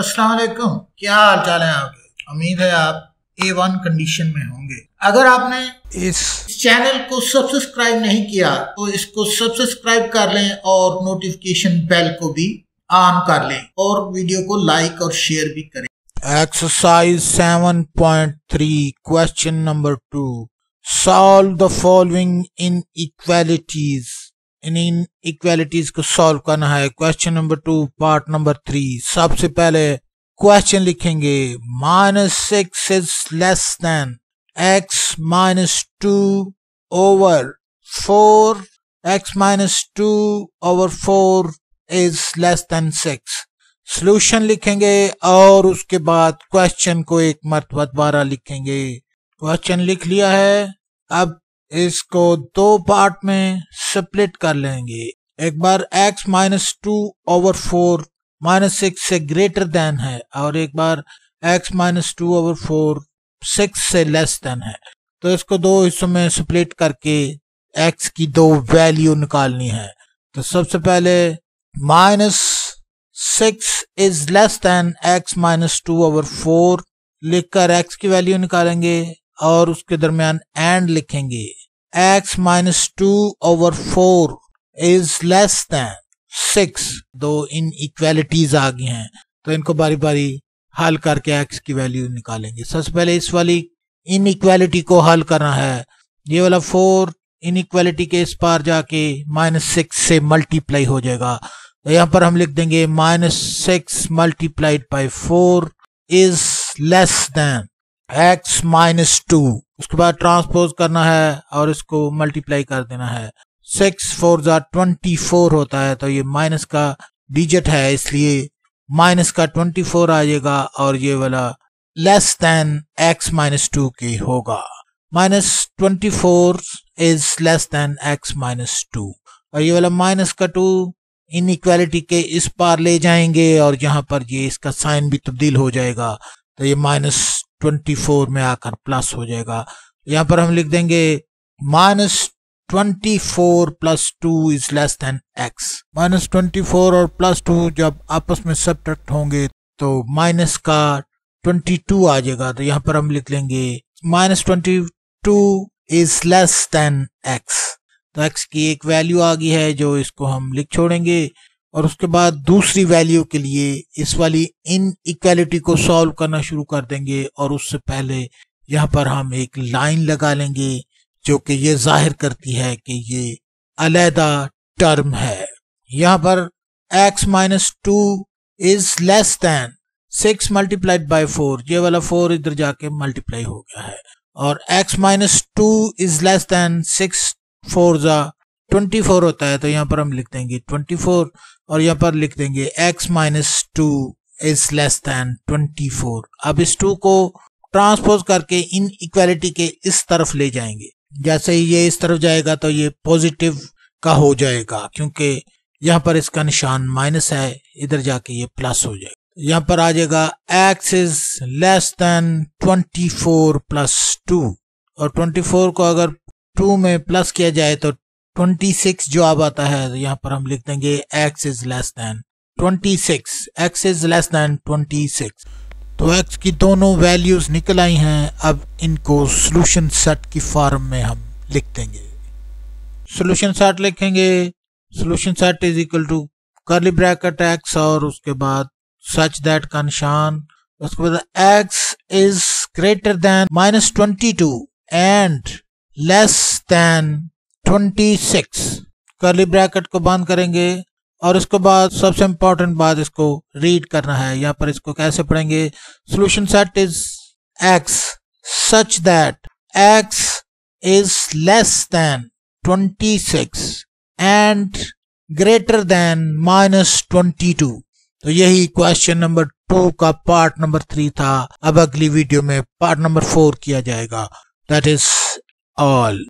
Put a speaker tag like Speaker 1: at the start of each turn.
Speaker 1: अस्सलाम वालेकुम, क्या हाल चाल है आपके। उम्मीद है आप A1 कंडीशन में होंगे। अगर आपने इस चैनल को सब्सक्राइब नहीं किया तो इसको सब्सक्राइब कर लें और नोटिफिकेशन बेल को भी ऑन कर लें और वीडियो को लाइक और शेयर भी करें। Exercise 7.3 question number 2, solve the following inequalities. In equalities को सॉल्व करना है। Question number 2 part number 3। सबसे पहले क्वेश्चन लिखेंगे -6 is less than x -2 over 4, x -2 over 4 is less than 6। Solution लिखेंगे और उसके बाद क्वेश्चन को एक मरतबा दोबारा लिखेंगे। क्वेश्चन लिख लिया है, अब इसको दो पार्ट में स्प्लिट कर लेंगे। एक बार x -2 ओवर 4 -6 से ग्रेटर देन है और एक बार x -2 ओवर 4 6 से लेस देन है। तो इसको दो हिस्सों में स्प्लिट करके x की दो वैल्यू निकालनी है। तो सबसे पहले -6 is less than x -2 over 4 लिखकर x की वैल्यू निकालेंगे और उसके दरमियान एंड लिखेंगे x -2 over 4 is less than 6। दो इन इक्वालिटीज आ गई हैं तो इनको बारी बारी हल करके x की वैल्यू निकालेंगे। सबसे पहले इस वाली इन इक्वालिटी को हल करना है। ये वाला 4 इन इक्वालिटी के इस पार जाके -6 से मल्टीप्लाई हो जाएगा। तो यहाँ पर हम लिख देंगे -6 multiplied by 4 is less than x -2। उसके बाद ट्रांसपोज करना है और इसको मल्टीप्लाई कर देना है। 6 4 24 होता है, तो ये माइनस का डिजिट है इसलिए माइनस का 24 आ जाएगा और ये वाला लेस देन x -2 के होगा। -24 इज लेस देन x -2 और ये वाला माइनस का 2 इनइक्वालिटी के इस पार ले जाएंगे और यहाँ पर ये इसका साइन भी तब्दील हो जाएगा, तो ये -24 में आकर प्लस हो जाएगा। यहाँ पर हम लिख देंगे -24 + 2 इज लेस देन x। -24 और +2 जब आपस में सब्ट्रैक्ट होंगे तो माइनस का 22 आ जाएगा। तो यहाँ पर हम लिख लेंगे -22 इज लेस देन x। तो x की एक वैल्यू आ गई है जो इसको हम लिख छोड़ेंगे और उसके बाद दूसरी वैल्यू के लिए इस वाली इन इक्वालिटी को सॉल्व करना शुरू कर देंगे और उससे पहले यहाँ पर हम एक लाइन लगा लेंगे जो कि ये जाहिर करती है कि ये अलहदा टर्म है। यहाँ पर x -2 is less than 6 multiplied by 4, ये वाला 4 इधर जाके मल्टीप्लाई हो गया है और x -2 इज लेस देन 6 4 24 होता है, तो यहाँ पर हम लिख देंगे 24 और यहाँ पर लिख देंगे x -2 इज लेस देन 24। अब इस 2 को ट्रांसपोज करके इन इक्वालिटी के इस तरफ ले जाएंगे। जैसे ही ये इस तरफ जाएगा तो ये पॉजिटिव का हो जाएगा क्योंकि यहाँ पर इसका निशान माइनस है, इधर जाके ये प्लस हो जाएगा। यहाँ पर आ जाएगा x इज लेस देन 24 + 2 और 24 को अगर 2 में प्लस किया जाए तो 26 जवाब आता है। तो यहाँ पर हम लिख देंगे x is less than 26। x is less than 26। तो x की दोनों वैल्यूज निकल आई हैं। अब इनको सॉल्यूशन सेट की फॉर्म में हम लिख देंगे। सॉल्यूशन सेट लिखेंगे, solution set is equal to curly bracket x और उसके बाद सच दैट का निशान, उसके बाद x is greater than -22 and less than 26। Curly bracket को बंद करेंगे और इसके बाद सबसे इंपॉर्टेंट बात इसको रीड करना है। यहाँ पर इसको कैसे पढ़ेंगे, solution set is x such that x is less than 26 and greater than -22। तो यही क्वेश्चन नंबर 2 का पार्ट नंबर 3 था। अब अगली वीडियो में पार्ट नंबर 4 किया जाएगा। That is all।